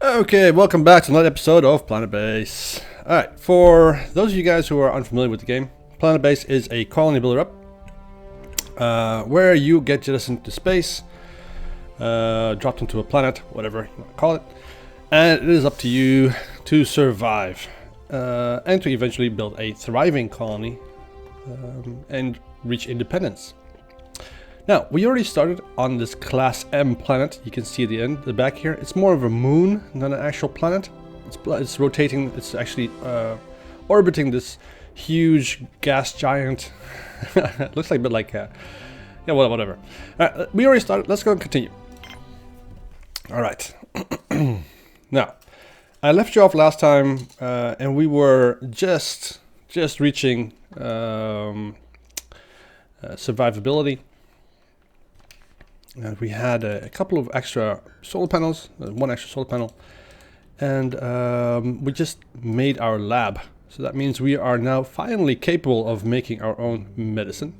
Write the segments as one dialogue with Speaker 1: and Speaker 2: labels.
Speaker 1: Okay, welcome back to another episode of Planetbase. Alright, for those of you guys who are unfamiliar with the game, Planetbase is a colony builder up where you get jettisoned into space, dropped into a planet, whatever you want to call it, and it is up to you to survive and to eventually build a thriving colony and reach independence. Now, we already started on this Class M planet. You can see at the back here. It's more of a moon than an actual planet. It's rotating, it's actually orbiting this huge gas giant. Looks like a bit like, yeah, whatever. We already started, let's go and continue. Alright. Now, I left you off last time and we were just reaching survivability. And we had a couple of extra solar panels, one extra solar panel, and we just made our lab. So that means we are now finally capable of making our own medicine.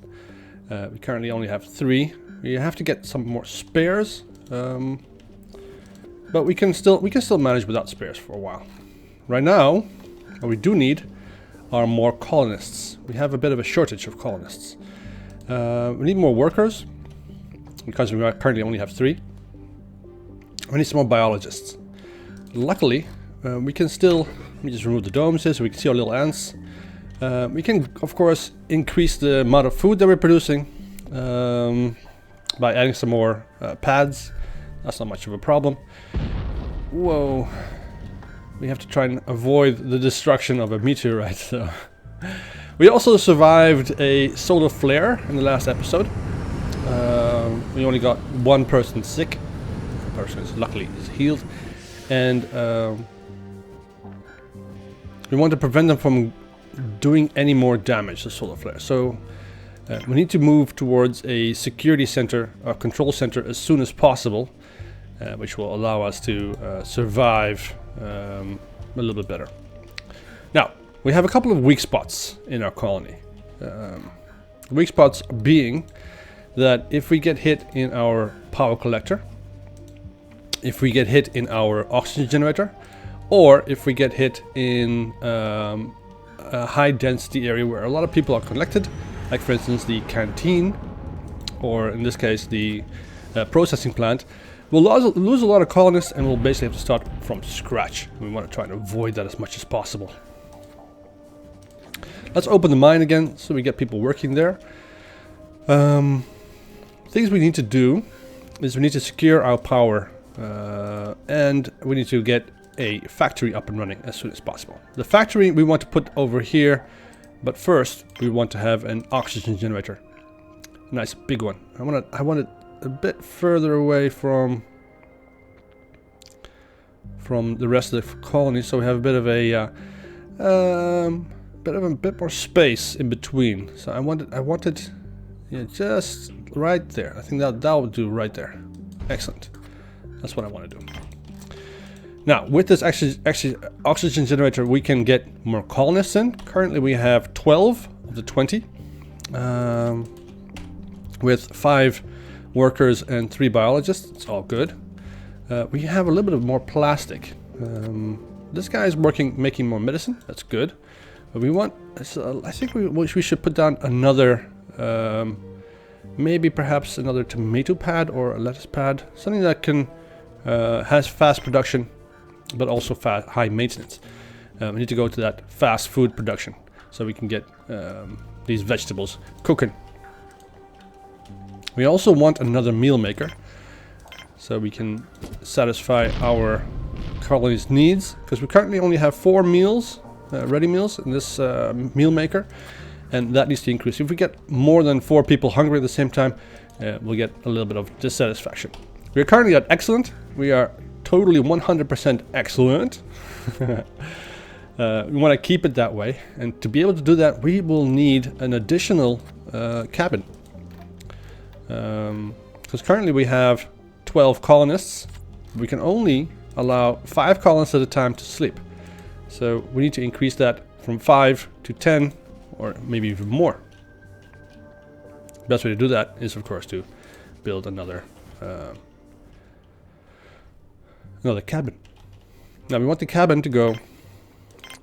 Speaker 1: We currently only have 3. We have to get some more spares, but we can still manage without spares for a while. Right now, what we do need are more colonists. We have a bit of a shortage of colonists. We need more workers, because we currently only have 3. We need some more biologists. Luckily, we can still, let me just remove the domes here so we can see our little ants. We can, of course, increase the amount of food that we're producing by adding some more pads. That's not much of a problem. Whoa. We have to try and avoid the destruction of a meteorite. So. We also survived a solar flare in the last episode. We only got one person sick. The person is luckily healed, and we want to prevent them from doing any more damage to solar flare. So we need to move towards a security center, a control center, as soon as possible, which will allow us to survive a little bit better. Now, we have a couple of weak spots in our colony. Weak spots being that if we get hit in our power collector, if we get hit in our oxygen generator, or if we get hit in a high density area where a lot of people are collected, like for instance the canteen, or in this case the processing plant, we'll lose a lot of colonists and we'll basically have to start from scratch. We want to try and avoid that as much as possible. Let's open the mine again so we get people working there. Things we need to do is we need to secure our power and we need to get a factory up and running as soon as possible. The factory we want to put over here, but first we want to have an oxygen generator. A nice big one. I want it a bit further away from the rest of the colony, so we have a bit of a bit more space in between. So I wanted yeah, just right there. I think that would do right there. Excellent. That's what I want to do. Now, with this oxygen generator, we can get more colonists in. Currently, we have 12 of the 20, with 5 workers and 3 biologists. It's all good. We have a little bit of more plastic. This guy is making more medicine. That's good. But we want. I think we should put down another. Maybe perhaps another tomato pad or a lettuce pad, something that can has fast production, but also high maintenance. We need to go to that fast food production so we can get these vegetables cooking. We also want another meal maker so we can satisfy our colony's needs, because we currently only have 4 meals, ready meals in this meal maker. And that needs to increase. If we get more than 4 people hungry at the same time, we'll get a little bit of dissatisfaction. We are currently at excellent. We are totally 100% excellent. We want to keep it that way. And to be able to do that, we will need an additional cabin. Because currently we have 12 colonists. We can only allow 5 colonists at a time to sleep. So we need to increase that from 5 to 10. Or maybe even more. The best way to do that is, of course, to build another cabin. Now we want the cabin to go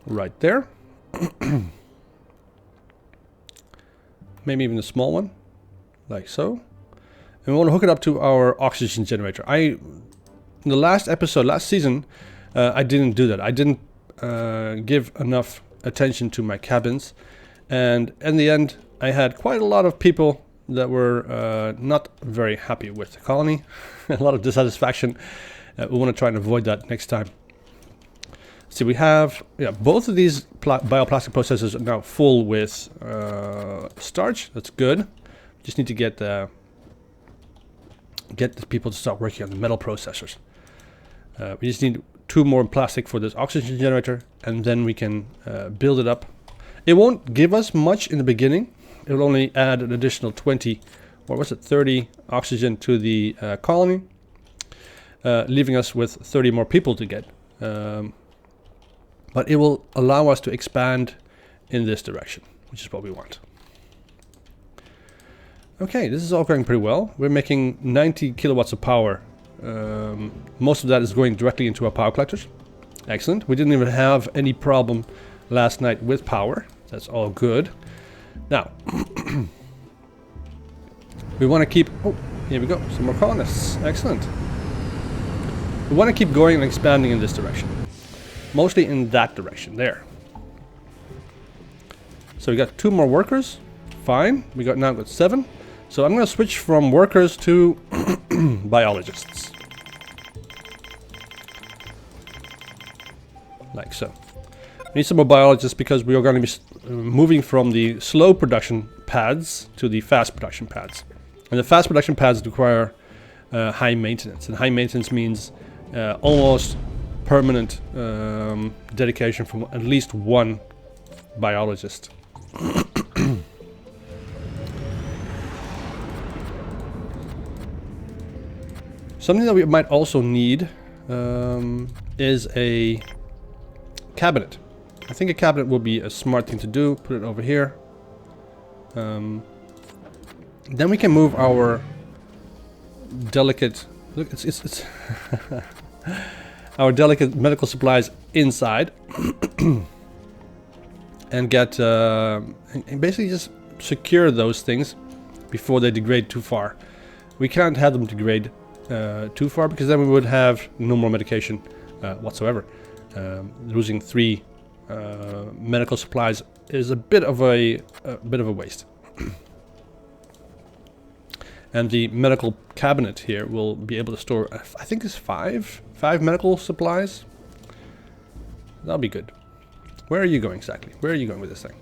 Speaker 1: right there. Maybe even a small one, like so. And we want to hook it up to our oxygen generator. In the last episode, last season, I didn't do that. I didn't give enough attention to my cabins. And in the end, I had quite a lot of people that were not very happy with the colony. A lot of dissatisfaction. We want to try and avoid that next time. See, we have both of these bioplastic processors are now full with starch. That's good. Just need to get the people to start working on the metal processors. We just need 2 more plastic for this oxygen generator, and then we can build it up. It won't give us much in the beginning. It will only add an additional 20, or was it 30 oxygen to the colony, leaving us with 30 more people to get. But it will allow us to expand in this direction, which is what we want. Okay, this is all going pretty well. We're making 90 kilowatts of power. Most of that is going directly into our power collectors. Excellent. We didn't even have any problem last night with power. That's all good. Now, we want to keep... Oh, here we go. Some more colonists. Excellent. We want to keep going and expanding in this direction. Mostly in that direction, there. So we got 2 more workers. Fine. We now got 7. So I'm going to switch from workers to biologists. Like so. We need some more biologists because we are going to be moving from the slow production pads to the fast production pads. And the fast production pads require high maintenance. And high maintenance means almost permanent dedication from at least 1 biologist. Something that we might also need is a cabinet. I think a cabinet will be a smart thing to do. Put it over here. Then we can move our delicate... Look, it's our delicate medical supplies inside. And get... and basically just secure those things before they degrade too far. We can't have them degrade too far, because then we would have no more medication whatsoever. Losing 3 medical supplies is a bit of a waste. And the medical cabinet here will be able to store, I think it's 5 medical supplies. That'll be good. Where are you going exactly? Where are you going with this thing?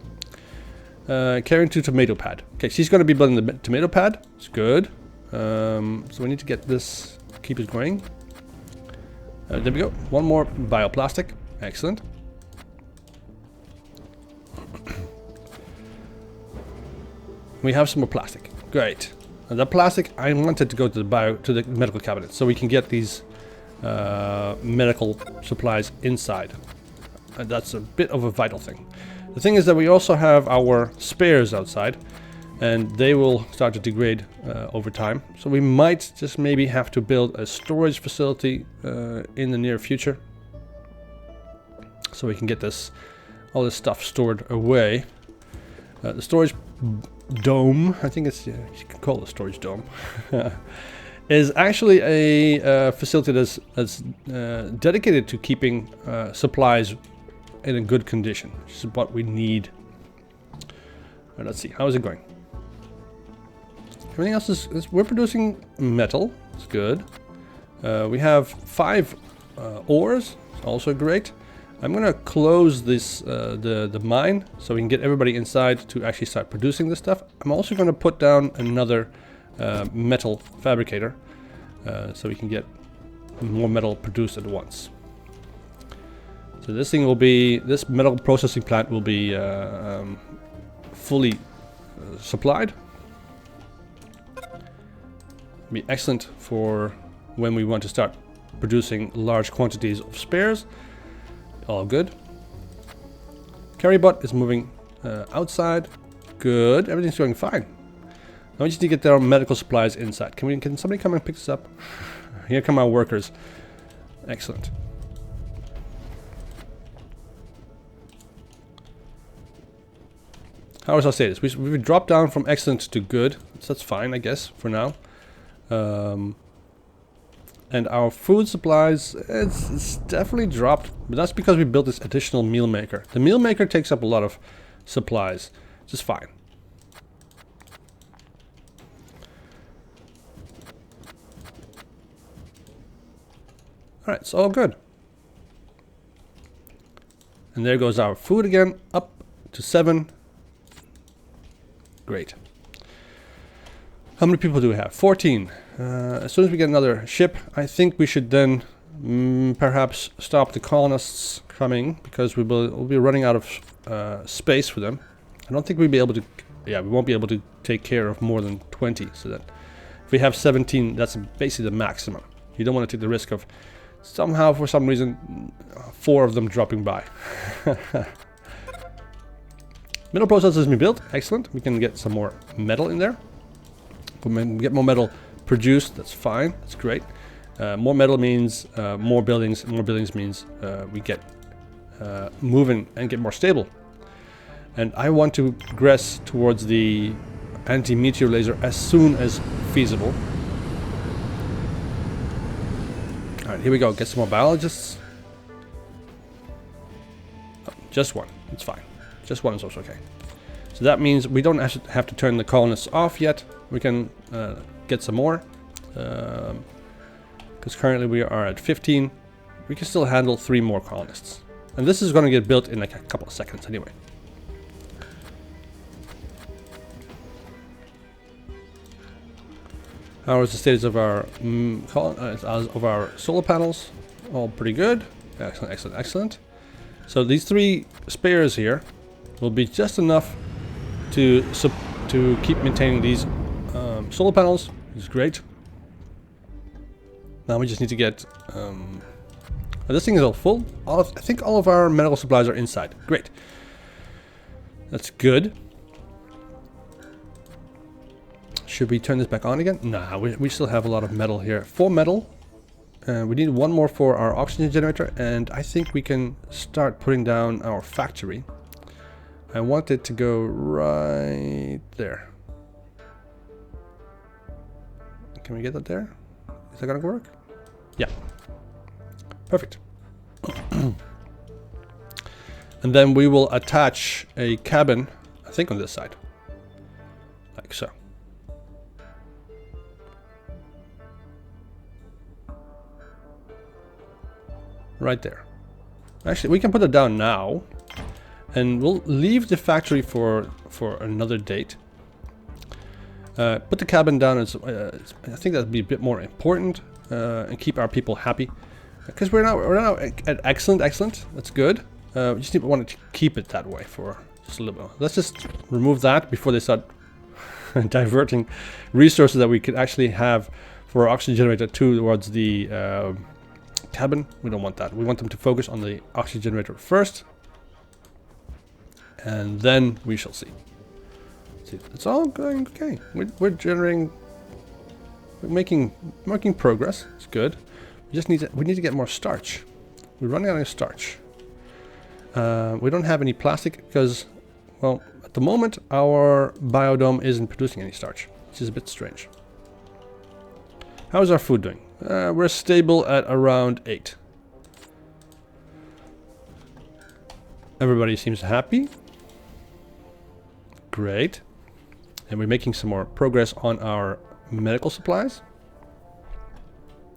Speaker 1: Carrying to tomato pad. Okay, she's going to be building the tomato pad. It's good. So we need to get this, keep it going. There we go. 1 more bioplastic. Excellent. We have some more plastic. Great. And that plastic, I wanted to go to the medical cabinet, so we can get these medical supplies inside. And that's a bit of a vital thing. The thing is that we also have our spares outside, and they will start to degrade over time. So we might just maybe have to build a storage facility in the near future, so we can get all this stuff stored away. The storage dome, I think it's, you can call it a storage dome, is actually a facility that's dedicated to keeping supplies in a good condition, which is what we need. Let's see, how is it going? Everything else is we're producing metal. It's good. We have 5 ores. Also great. I'm gonna close this the mine so we can get everybody inside to actually start producing this stuff. I'm also gonna put down another metal fabricator so we can get more metal produced at once. So this metal processing plant will be fully supplied. Be excellent for when we want to start producing large quantities of spares. All good. Carrybot is moving outside. Good. Everything's going fine. Now we just need to get their medical supplies inside. Can somebody come and pick this up? Here come our workers. Excellent. How is our status? We've dropped down from excellent to good. So that's fine, I guess, for now. And our food supplies, it's definitely dropped. But that's because we built this additional meal maker. The meal maker takes up a lot of supplies. Just fine. Alright, it's all good. And there goes our food again, up to 7. Great. How many people do we have? 14. As soon as we get another ship, I think we should then perhaps stop the colonists coming, because we'll be running out of space for them. I don't think we'll be able to, yeah, we won't be able to take care of more than 20, so that if we have 17, that's basically the maximum. You don't want to take the risk of somehow, for some reason, 4 of them dropping by. Metal processor has been built. Excellent. We can get some more metal in there. If we get more metal produced, that's fine. That's great. More metal means more buildings. More buildings means we get moving and get more stable. And I want to progress towards the anti-meteor laser as soon as feasible. Alright, here we go. Get some more biologists. Oh, just one. It's fine. Just one is also okay. So that means we don't have to turn the colonists off yet. We can get some more. Because currently we are at 15. We can still handle 3 more colonists. And this is going to get built in like a couple of seconds anyway. How is the status of our solar panels? All pretty good. Excellent, excellent, excellent. So these 3 spares here will be just enough to keep maintaining these solar panels. It's great. Now we just need to get... this thing is all full. I think all of our medical supplies are inside. Great. That's good. Should we turn this back on again? Nah, we still have a lot of metal here. 4 metal. We need 1 more for our oxygen generator. And I think we can start putting down our factory. I want it to go right there. Can we get that there? Is that gonna work? Yeah. Perfect. And then we will attach a cabin, I think on this side. Like so. Right there. Actually, we can put it down now. And we'll leave the factory for another date. Put the cabin down as I think that'd be a bit more important, and keep our people happy. Because we're now at excellent. That's good. We just want to keep it that way for just a little bit. Let's just remove that before they start diverting resources that we could actually have for our oxygen generator towards the cabin. We don't want that. We want them to focus on the oxygen generator first. And then we shall see. It's all going okay. We're generating, we're making progress. It's good. We need to get more starch. We're running out of starch. We don't have any plastic because, well, at the moment our biodome isn't producing any starch, which is a bit strange. How is our food doing? We're stable at around 8. Everybody seems happy. Great. And we're making some more progress on our medical supplies.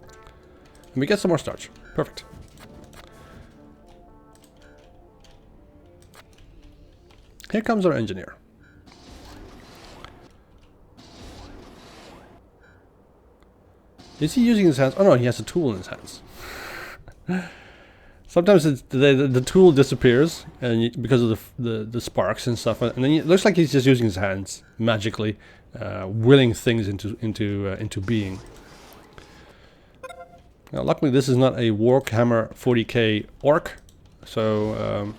Speaker 1: And we get some more starch. Perfect. Here comes our engineer. Is he using his hands? Oh no, he has a tool in his hands. Sometimes the tool disappears and because of the sparks and stuff, and then it looks like he's just using his hands magically, willing things into being. Now, luckily, this is not a Warhammer 40k orc, so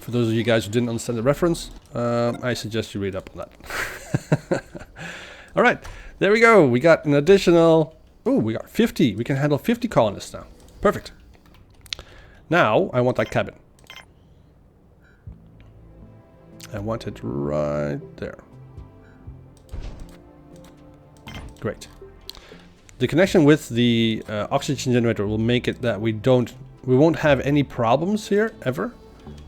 Speaker 1: for those of you guys who didn't understand the reference, I suggest you read up on that. All right, there we go. We got an additional. Oh, we got 50. We can handle 50 colonists now. Perfect. Now, I want that cabin. I want it right there. Great. The connection with the oxygen generator will make it that we won't have any problems here ever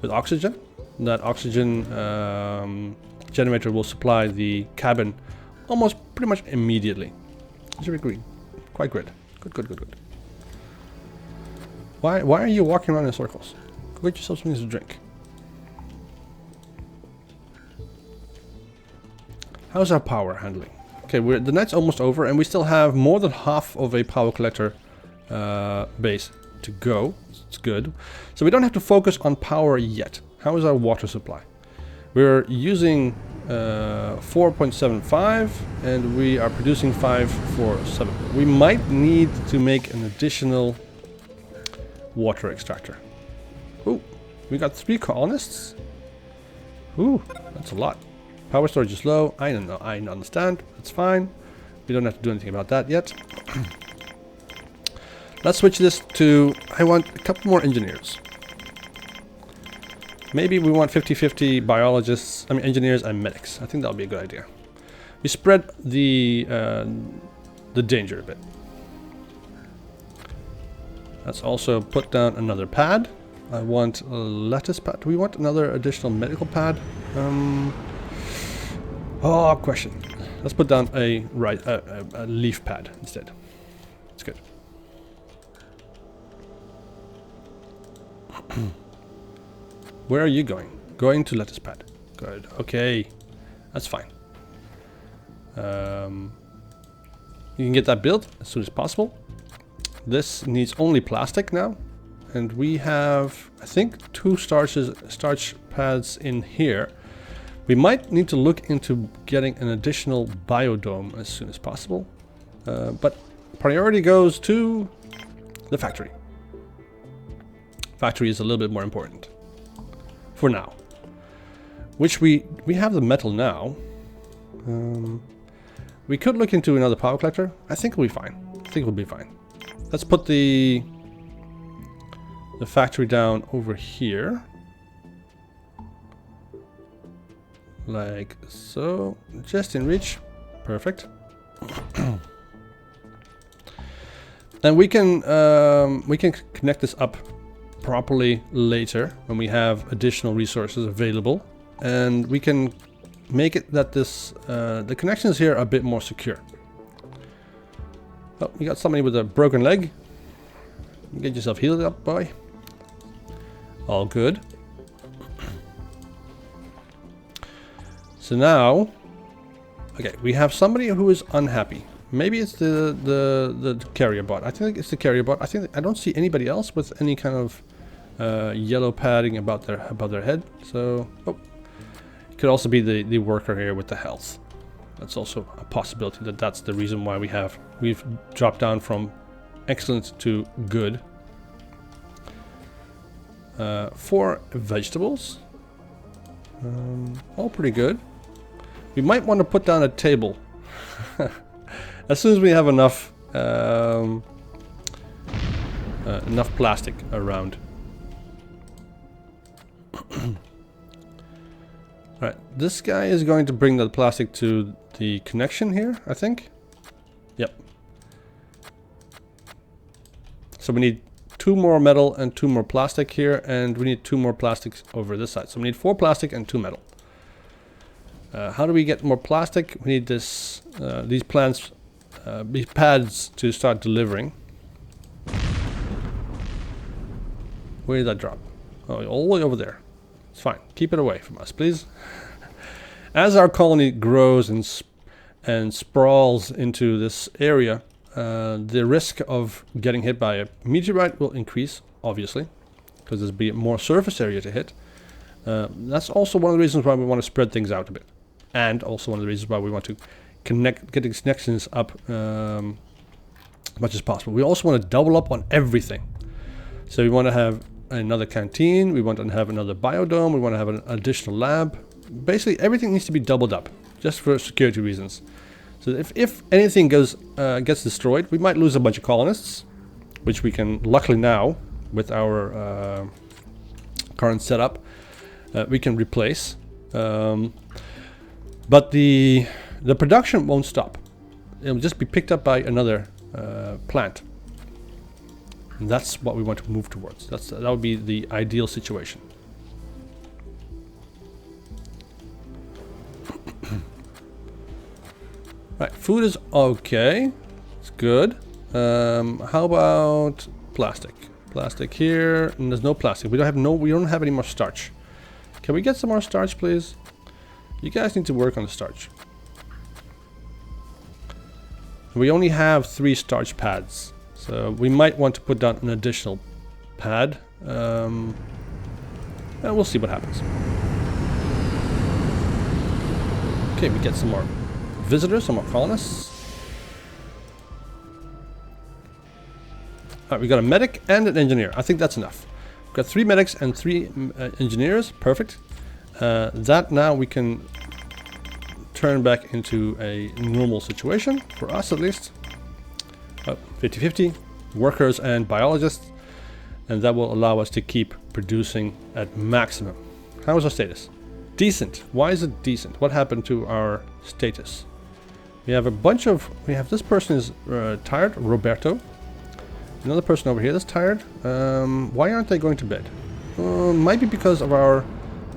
Speaker 1: with oxygen. That oxygen generator will supply the cabin almost pretty much immediately. It should be quite good. Good. Why are you walking around in circles? Go get yourself something to drink. How's our power handling? Okay, the night's almost over and we still have more than half of a power collector base to go. It's good. So we don't have to focus on power yet. How is our water supply? We're using 4.75 and we are producing 547. We might need to make an additional water extractor. Ooh, we got 3 colonists. Ooh, that's a lot. Power storage is low. I don't know. I understand. That's fine. We don't have to do anything about that yet. Let's switch this to... I want a couple more engineers. Maybe we want 50-50 biologists, engineers and medics. I think that'll be a good idea. We spread the danger a bit. Let's also put down another pad. I want a lettuce pad. Do we want another additional medical pad? Question. Let's put down a leaf pad instead. It's good. Where are you going? Going to lettuce pad. Good. Okay. That's fine. You can get that built as soon as possible. This needs only plastic now. And we have, I think, 2 starch pads in here. We might need to look into getting an additional biodome as soon as possible. But priority goes to the factory. Factory is a little bit more important. For now. Which we have the metal now. We could look into another power collector. I think we'll be fine. Let's put the factory down over here. Like so. Just in reach. Perfect. And we can connect this up properly later when we have additional resources available, and we can make it that the connections here are a bit more secure. Oh, we got somebody with a broken leg. Get yourself healed up, boy. All good. So now, okay, we have somebody who is unhappy. Maybe it's the carrier bot. I think it's the carrier bot. I don't see anybody else with any kind of yellow padding about their head. So, it could also be the worker here with the health. That's also a possibility that's the reason why we've dropped down from excellent to good. 4 vegetables. All pretty good. We might want to put down a table. As soon as we have enough plastic around. Alright, this guy is going to bring the plastic to the connection here, I think. Yep. So we need 2 more metal and 2 more plastic here, and we need 2 more plastics over this side. So we need 4 plastic and 2 metal. How do we get more plastic? We need these pads to start delivering. Where did that drop? Oh, all the way over there. It's fine. Keep it away from us, please. As our colony grows and sprawls into this area, the risk of getting hit by a meteorite will increase, obviously, because there's be more surface area to hit. That's also one of the reasons why we want to spread things out a bit, and also one of the reasons why we want to get these connections up as much as possible. We also want to double up on everything. So we want to have another canteen, we want to have another biodome, we want to have an additional lab. Basically everything needs to be doubled up, just for security reasons. So if anything gets destroyed, we might lose a bunch of colonists, which we can, luckily now, with our current setup, we can replace. But the production won't stop. It'll just be picked up by another plant. And that's what we want to move towards. That would be the ideal situation. Right, food is okay. It's good. How about plastic? Plastic here, and there's no plastic. We don't have any more starch. Can we get some more starch, please? You guys need to work on the starch. We only have 3 starch pads, so we might want to put down an additional pad. And we'll see what happens. Okay, we get some more visitors, some more colonists. Alright, we got a medic and an engineer. I think that's enough. We've got 3 medics and 3 engineers. Perfect. That now we can turn back into a normal situation, for us at least. 50-50, workers and biologists. And that will allow us to keep producing at maximum. How is our status? Decent. Why is it decent? What happened to our status? We have a bunch of... We have this person is tired, Roberto. Another person over here that's tired. Why aren't they going to bed? Might be because of our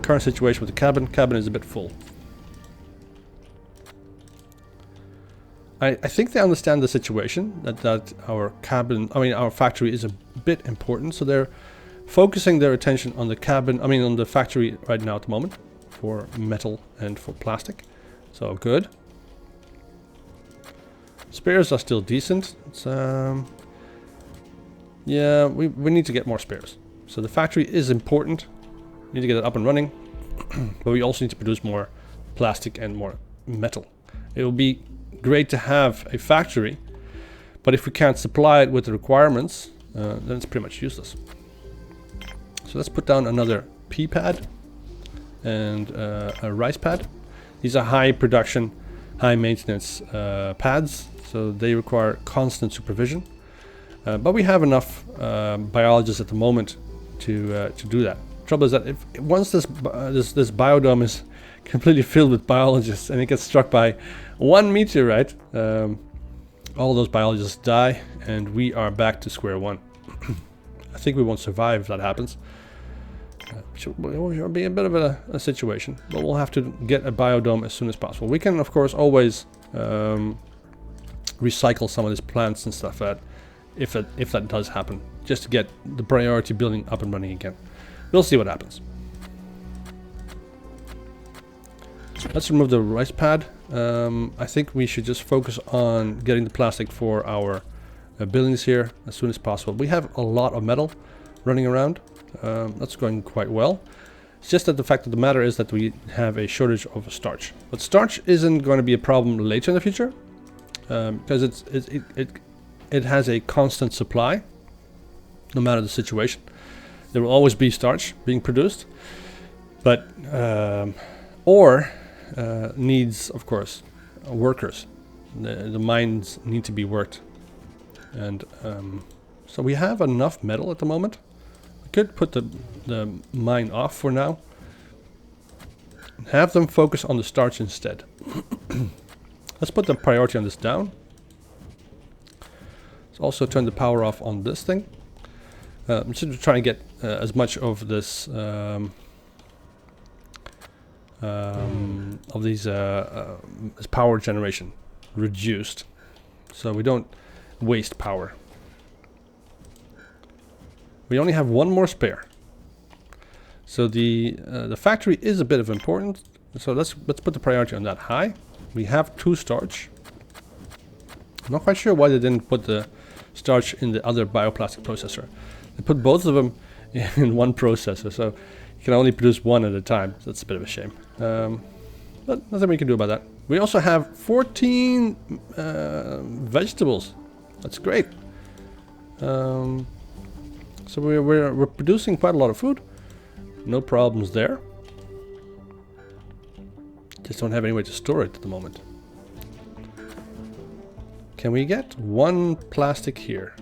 Speaker 1: current situation with the cabin. Cabin is a bit full. I think they understand the situation, that our cabin, our factory is a bit important. So they're focusing their attention on the cabin, on the factory right now at the moment. For metal and for plastic. So good. Spares are still decent. It's, yeah, we need to get more spares. So the factory is important. We need to get it up and running. But we also need to produce more plastic and more metal. It will be great to have a factory, but if we can't supply it with the requirements, then it's pretty much useless. So let's put down another pea pad and a rice pad. These are high production, high maintenance pads, so they require constant supervision. But we have enough biologists at the moment to do that. Trouble is that once this biodome is completely filled with biologists and it gets struck by one meteorite, all those biologists die and we are back to square one. I think we won't survive if that happens. Which will be a bit of a situation, but we'll have to get a biodome as soon as possible. We can, of course, always recycle some of these plants and stuff if that does happen, just to get the priority building up and running again. We'll see what happens. Let's remove the rice pad. I think we should just focus on getting the plastic for our buildings here as soon as possible. We have a lot of metal running around. That's going quite well. It's just that the fact of the matter is that we have a shortage of starch. But starch isn't going to be a problem later in the future, because it has a constant supply, no matter the situation. There will always be starch being produced, but ore needs, of course, workers. The mines need to be worked, and so we have enough metal at the moment. Could put the mine off for now. Have them focus on the starch instead. Let's put the priority on this down. Let's also turn the power off on this thing. I'm just trying to get as much of this this power generation reduced, so we don't waste power. We only have one more spare, so the factory is a bit of important. So let's put the priority on that high. We have 2 starch. I'm not quite sure why they didn't put the starch in the other bioplastic processor. They put both of them in one processor, so you can only produce one at a time. So that's a bit of a shame. But nothing we can do about that. We also have 14 vegetables. That's great. So we're producing quite a lot of food. No problems there. Just don't have any way to store it at the moment. Can we get 1 plastic here?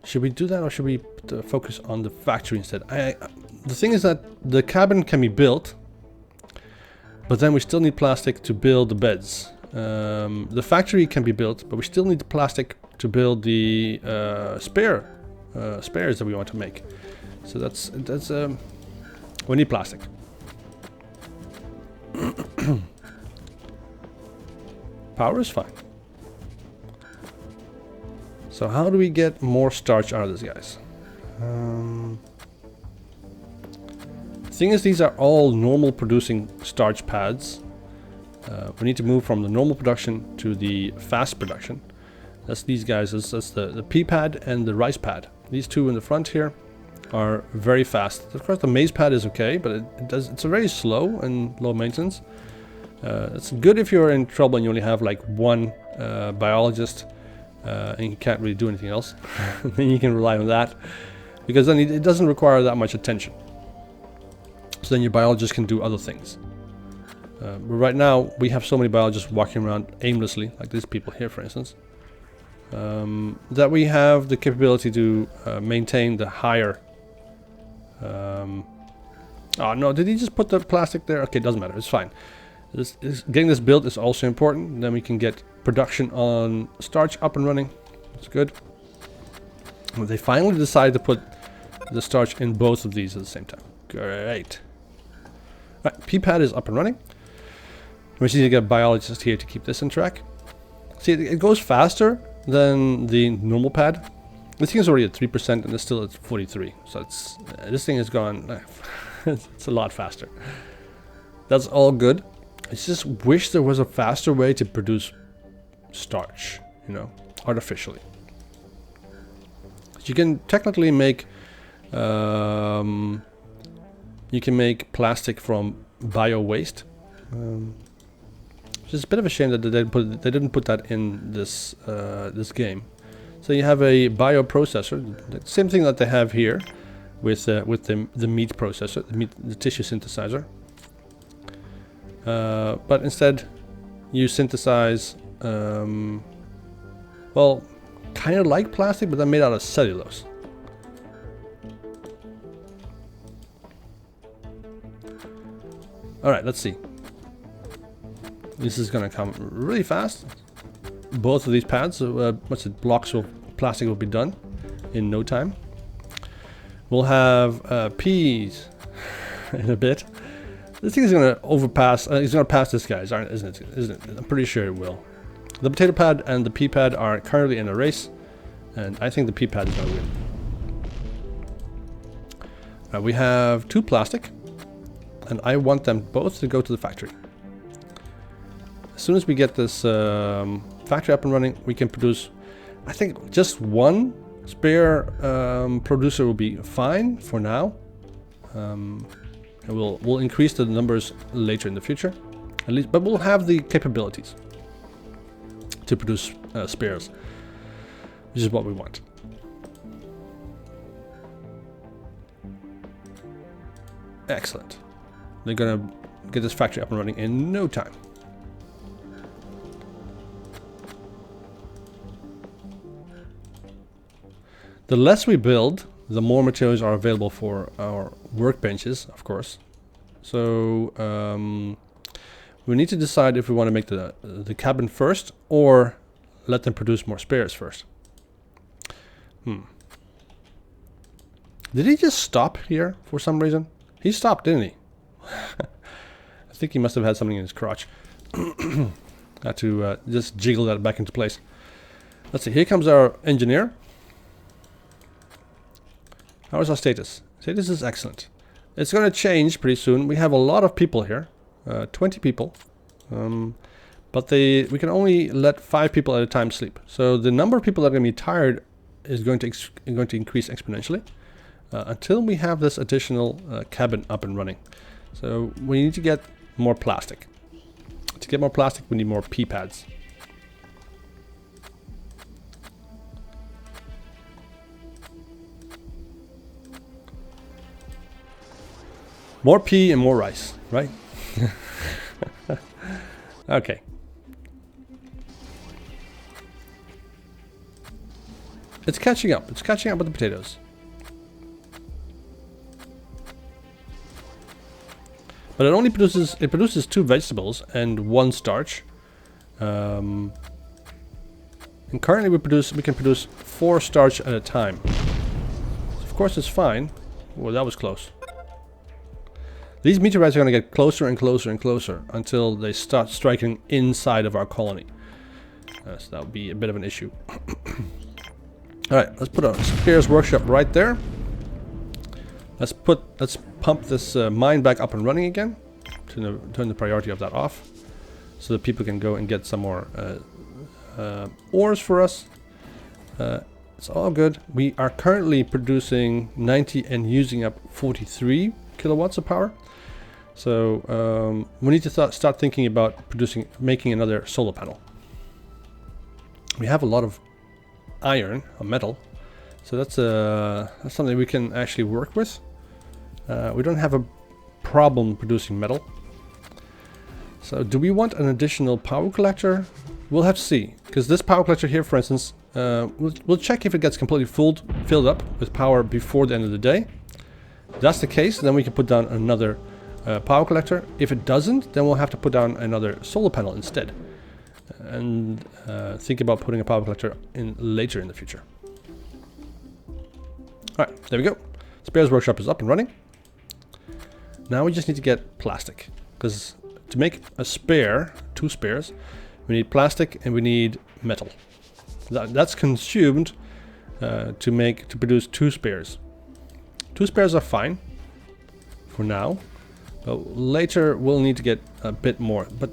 Speaker 1: Should we do that, or should we focus on the factory instead? The thing is that the cabin can be built But then we still need plastic to build the beds. The factory can be built, but we still need the plastic to build the spares that we want to make. So that's we need plastic. Power is fine. So how do we get more starch out of this, guys? The thing is, these are all normal producing starch pads. We need to move from the normal production to the fast production. That's these guys. That's the pea pad and the rice pad. These two in the front here are very fast. Of course, the maize pad is okay, but it's very slow and low maintenance. It's good if you're in trouble and you only have like one biologist and you can't really do anything else. Then you can rely on that, because then it doesn't require that much attention. So then your biologist can do other things. But right now we have so many biologists walking around aimlessly, like these people here, for instance, that we have the capability to maintain the higher. Oh no! Did he just put the plastic there? Okay, doesn't matter. It's fine. Getting this built is also important. Then we can get production on starch up and running. That's good. And they finally decided to put the starch in both of these at the same time. Great. Right, pea pad is up and running. We just need to get a biologist here to keep this in track. See, it goes faster than the normal pad. This thing is already at 3% and it's still at 43. So it's this thing has gone. It's a lot faster. That's all good. I just wish there was a faster way to produce starch, you know, artificially. You can technically make plastic from bio waste. It's a bit of a shame that they didn't put that in this this game. So you have a bioprocessor, the same thing that they have here with the meat processor, the tissue synthesizer. But instead, you synthesize, well, kind of like plastic, but they're made out of cellulose. All right, let's see. This is gonna come really fast. Both of these pads, blocks of plastic will be done in no time. We'll have peas in a bit. This thing is gonna overpass. It's gonna pass this guy, isn't it? I'm pretty sure it will. The potato pad and the pea pad are currently in a race, and I think the pea pad is gonna win. We have 2 plastic, and I want them both to go to the factory. As soon as we get this factory up and running, we can produce, I think, just one spare producer will be fine for now. And we'll increase the numbers later in the future, at least, but we'll have the capabilities to produce spares, which is what we want. Excellent. They're gonna get this factory up and running in no time. The less we build, the more materials are available for our workbenches, of course. So we need to decide if we want to make the cabin first or let them produce more spares first. Did he just stop here for some reason? He stopped, didn't he? I think he must have had something in his crotch. Had to just jiggle that back into place. Let's see, here comes our engineer. How is our status? Status is excellent. It's going to change pretty soon. We have a lot of people here, 20 people, but we can only let 5 people at a time sleep. So the number of people that are going to be tired is going to increase exponentially until we have this additional cabin up and running. So we need to get more plastic. To get more plastic, we need more pea pads. More pea and more rice, right? Okay. It's catching up. It's catching up with the potatoes. But But it produces 2 vegetables and 1 starch. And currently we can produce 4 starch at a time. So of course it's fine. Well, that was close. These meteorites are going to get closer and closer and closer until they start striking inside of our colony. So that would be a bit of an issue. Alright, let's put a Spears workshop right there. Let's pump this mine back up and running again. Turn the priority of that off, so that people can go and get some more ores for us. It's all good. We are currently producing 90 and using up 43 kilowatts of power. So we need to start thinking about making another solar panel. We have a lot of iron, or metal, so that's something we can actually work with. We don't have a problem producing metal. So do we want an additional power collector? We'll have to see, because this power collector here, for instance, we'll check if it gets completely filled up with power before the end of the day. If that's the case, then we can put down another power collector. If it doesn't, then we'll have to put down another solar panel instead. And think about putting a power collector in later in the future. Alright, there we go. Spares workshop is up and running. Now we just need to get plastic, because to make a spare, 2 spares, we need plastic and we need metal. That's consumed to produce 2 spares. 2 spares are fine for now, but later we'll need to get a bit more. But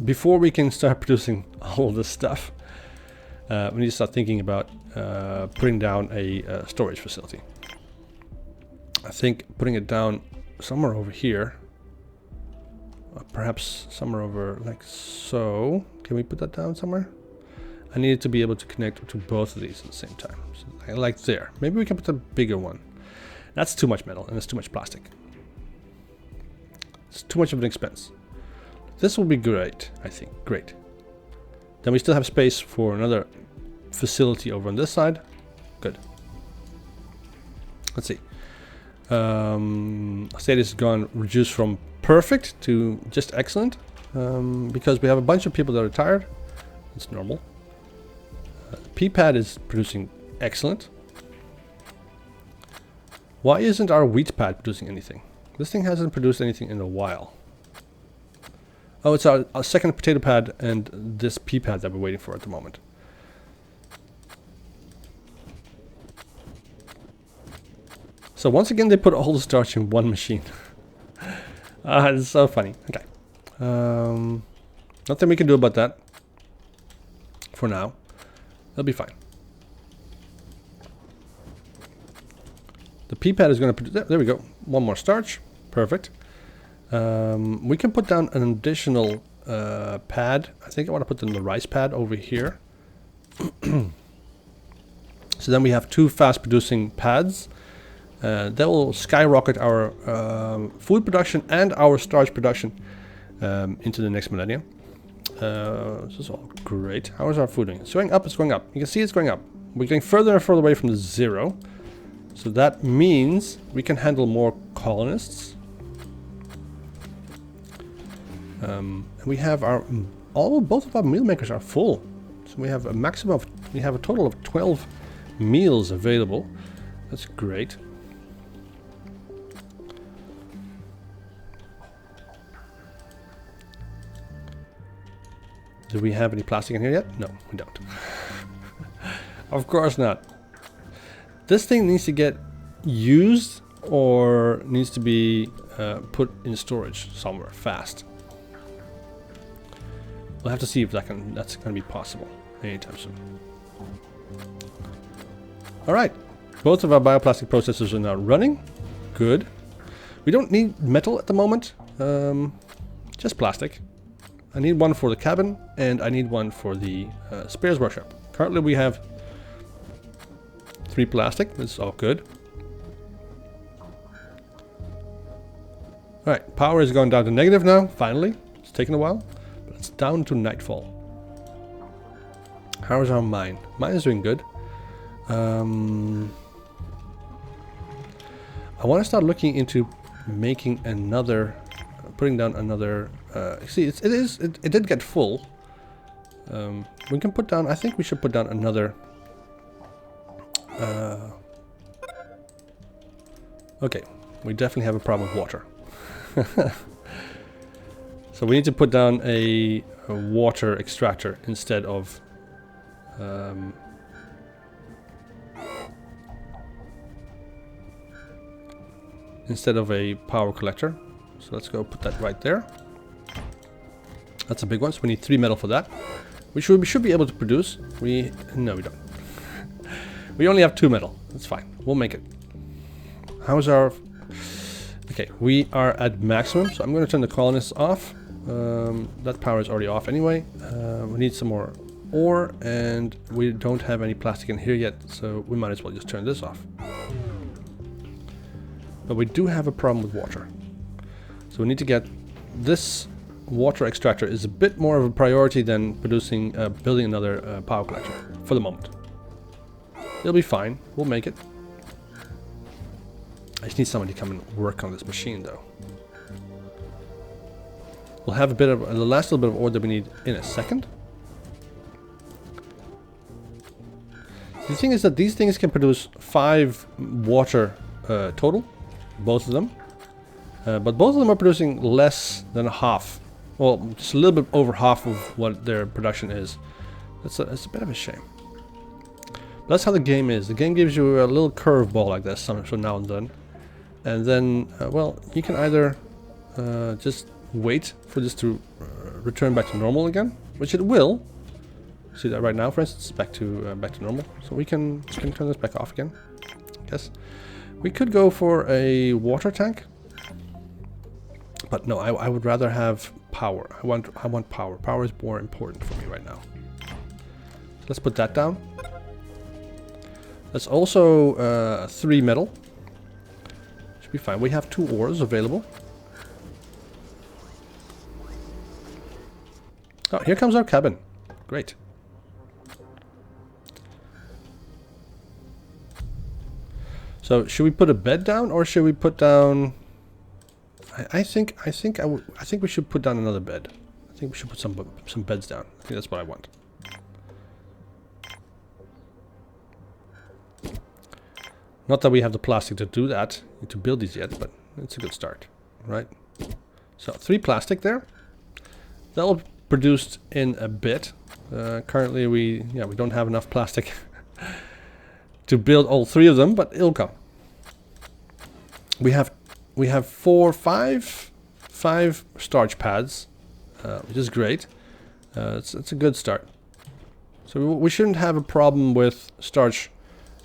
Speaker 1: before we can start producing all this stuff, we need to start thinking about putting down a storage facility. I think putting it down somewhere over here, perhaps somewhere over like so. Can we put that down somewhere? I need it to be able to connect to both of these at the same time. So, like there. Maybe we can put a bigger one. That's too much metal and it's too much plastic. It's too much of an expense. This will be great, I think. Great. Then we still have space for another facility over on this side. Good. Let's see. Status has gone reduced from perfect to just excellent, because we have a bunch of people that are tired. It's normal. P-pad is producing excellent. Why isn't our wheat pad producing anything? This thing hasn't produced anything in a while. Oh, it's our second potato pad and this pea pad that we're waiting for at the moment. So once again, they put all the starch in one machine. It's so funny. Okay. Nothing we can do about that. For now. It'll be fine. The pea pad is going to produce... There we go. One more starch. Perfect. We can put down an additional pad. I think I want to put the rice pad over here. So then we have 2 fast producing pads. That will skyrocket our food production and our starch production into the next millennium. This is all great. How is our food doing? It's going up, it's going up. You can see it's going up. We're getting further and further away from the 0. So that means we can handle more colonists. And we have both of our meal makers are full. So we have a total of 12 meals available. That's great. Do we have any plastic in here yet? No, we don't. Of course not. This thing needs to get used or needs to be put in storage somewhere fast. We'll have to see if that's going to be possible anytime soon. Alright, both of our bioplastic processors are now running. Good. We don't need metal at the moment, just plastic. I need one for the cabin, and I need one for the spares workshop. Currently we have 3 plastic, this is all good. Alright, power is going down to negative now, finally. It's taken a while, but it's down to nightfall. How is our mine? Mine is doing good. I want to start looking into making another putting down another. See, it did get full. We can put down. I think we should put down another. Okay, we definitely have a problem with water. So we need to put down a water extractor instead of. Instead of a power collector. So let's go put that right there. That's a big one, so we need 3 metal for that. We should be able to produce. No, we don't. We only have 2 metal. That's fine. We'll make it. How's our... Okay, we are at maximum, so I'm going to turn the colonists off. That power is already off anyway. We need some more ore, and we don't have any plastic in here yet, so we might as well just turn this off. But we do have a problem with water. So we need to get this water extractor is a bit more of a priority than producing, building another power collector for the moment. It'll be fine. We'll make it. I just need somebody to come and work on this machine though. We'll have a bit of the last little bit of ore that we need in a second. The thing is that these things can produce 5 water total. Both of them. But both of them are producing less than half. Well, just a little bit over half of what their production is. It's a bit of a shame. But that's how the game is. The game gives you a little curveball like this from now and then. And then, well, you can either just wait for this to return back to normal again, which it will. See that right now, for instance, back to normal. So we can turn this back off again, I guess. We could go for a water tank, but no, I would rather have power. I want power. Power is more important for me right now. So let's put that down. That's also 3 metal. Should be fine. We have 2 ores available. Oh, here comes our cabin. Great. So should we put a bed down, or should we put down? I think we should put down another bed. I think we should put some beds down. I think that's what I want. Not that we have the plastic to do that, to build these yet, but it's a good start, right? So 3 plastic there. That will be produced in a bit. Currently we don't have enough plastic to build all 3 of them, but it'll come. We have 5 starch pads, which is great. It's a good start. So we shouldn't have a problem with starch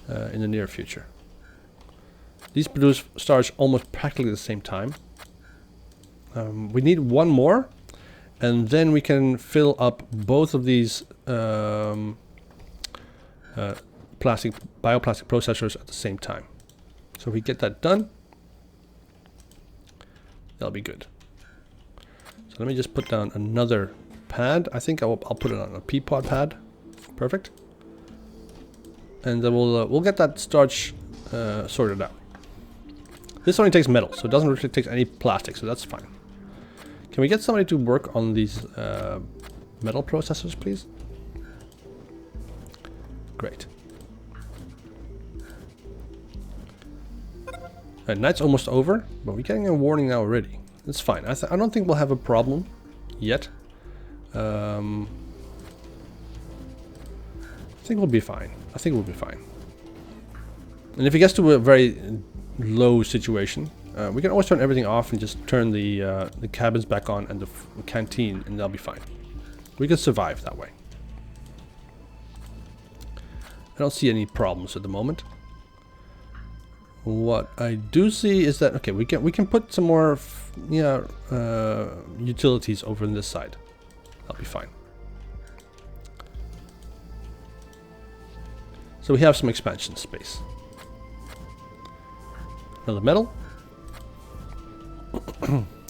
Speaker 1: in the near future. These produce starch almost practically at the same time. We need 1 more, and then we can fill up both of these bioplastic processors at the same time. So if we get that done, that'll be good. So let me just put down another pad. I think I'll put it on a pea pod pad. Perfect. And then we'll get that starch sorted out. This only takes metal, so it doesn't really take any plastic, so that's fine. Can we get somebody to work on these metal processors, please? Great. Night's almost over, but we're getting a warning now already. That's fine. I don't think we'll have a problem yet. I think we'll be fine. And if it gets to a very low situation, we can always turn everything off and just turn the cabins back on and the canteen, and that'll be fine. We can survive that way. I don't see any problems at the moment. What I do see is that okay, we can put some more utilities over on this side. That'll be fine. So we have some expansion space. Another metal.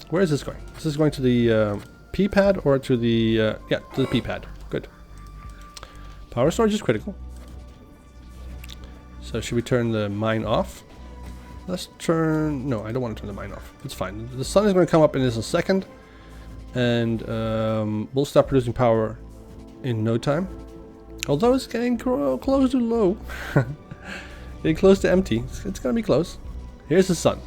Speaker 1: Where is this going? Is this going to the P pad or to the yeah, to the P pad? Good. Power storage is critical. So should we turn the mine off? Let's turn... No, I don't want to turn the mine off. It's fine. The sun is going to come up in just a second. And we'll start producing power in no time. Although it's getting close to low. Getting close to empty. It's going to be close. Here's the sun.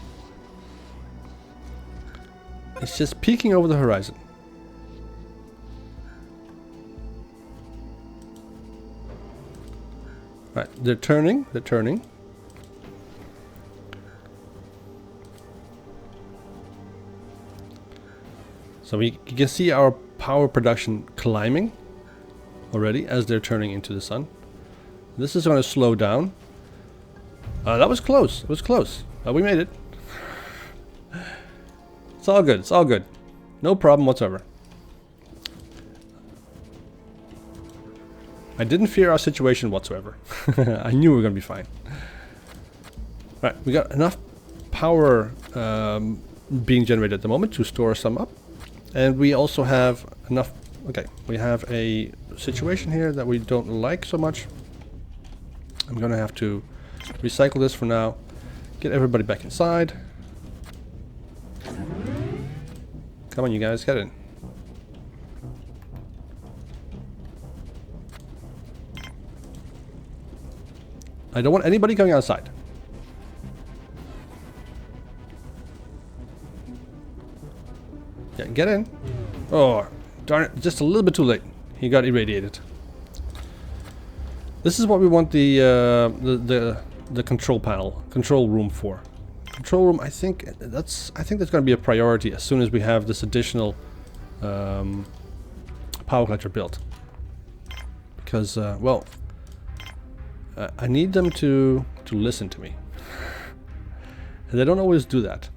Speaker 1: It's just peeking over the horizon. Right, they're turning. They're turning. So you can see our power production climbing already as they're turning into the sun. This is going to slow down. That was close. It was close. We made it. It's all good. It's all good. No problem whatsoever. I didn't fear our situation whatsoever. I knew we were going to be fine. Right, we got enough power being generated at the moment to store some up. And we also have enough... Okay, we have a situation here that we don't like so much. I'm going to have to recycle this for now. Get everybody back inside. Come on, you guys, get in. I don't want anybody going outside. Yeah, get in. Oh, darn it, just a little bit too late. He got irradiated. This is what we want the control room for. Control room, I think that's going to be a priority as soon as we have this additional power collector built. Because well, I need them to listen to me. And they don't always do that.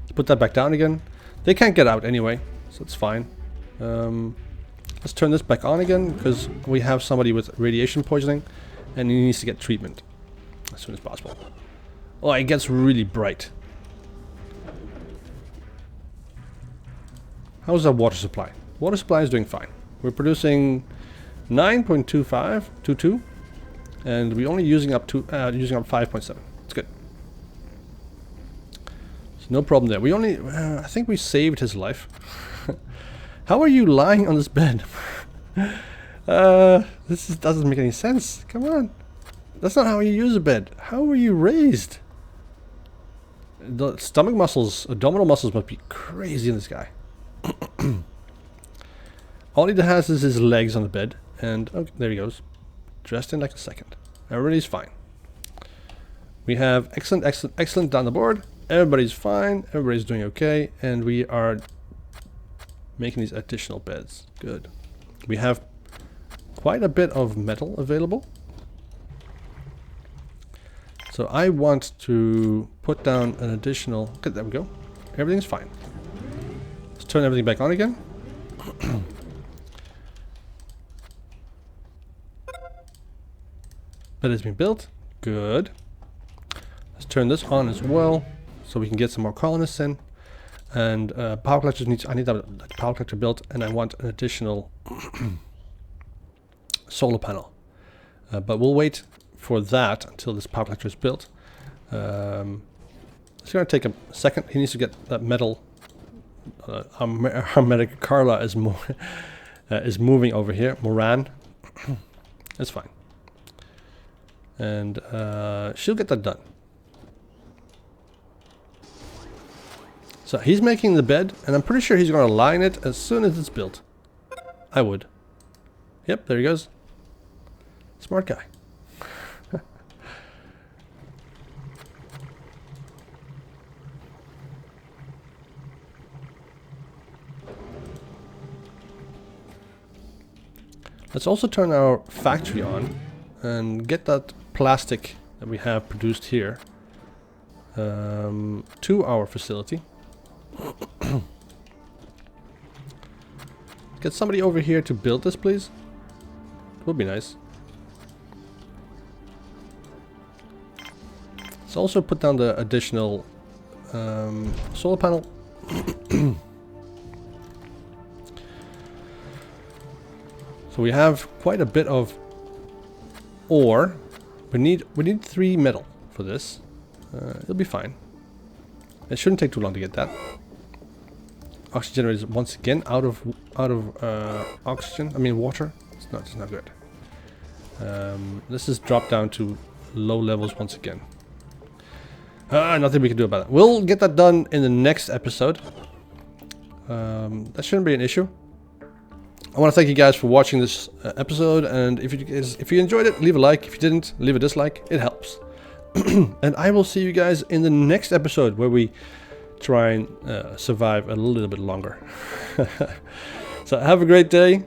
Speaker 1: Let's put that back down again. They can't get out anyway, so it's fine. Let's turn this back on again because we have somebody with radiation poisoning and he needs to get treatment as soon as possible. Oh, it gets really bright. How's our water supply? Water supply is doing fine. We're producing 9.22, and we're only using up 5.7. It's good. So no problem there. We only, I think we saved his life. How are you lying on this bed? This doesn't make any sense. Come on. That's not how you use a bed. How were you raised? The stomach muscles, abdominal muscles must be crazy in this guy. All he has is his legs on the bed. And okay, there he goes. Dressed in like a second. Everybody's fine. We have excellent down the board. Everybody's fine. Everybody's doing okay. And we are making these additional beds. Good. We have quite a bit of metal available. So I want to put down an additional... Okay, there we go. Everything's fine. Let's turn everything back on again. That is being built. Good. Let's turn this on as well, so we can get some more colonists in. And power collectors needs. I need that power collector built, and I want an additional solar panel. But we'll wait for that until this power collector is built. It's going to take a second. He needs to get that metal. Our medic Carla is is moving over here. Moran. That's fine. And she'll get that done. So he's making the bed, and I'm pretty sure he's going to line it as soon as it's built. I would. Yep, there he goes. Smart guy. Let's also turn our factory on and get that plastic that we have produced here to our facility. Get somebody over here to build this, please. Would be nice. Let's also put down the additional solar panel. So we have quite a bit of ore. We need 3 metal for this. It'll be fine. It shouldn't take too long to get that. Oxygen generator is once again out of oxygen. I mean water. It's not good. Let's just drop down to low levels once again. Nothing we can do about it. We'll get that done in the next episode. That shouldn't be an issue. I want to thank you guys for watching this episode, and if you enjoyed it, leave a like. If you didn't, leave a dislike. It helps. And I will see you guys in the next episode, where we try and survive a little bit longer. So have a great day.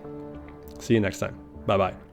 Speaker 1: See you next time. Bye bye.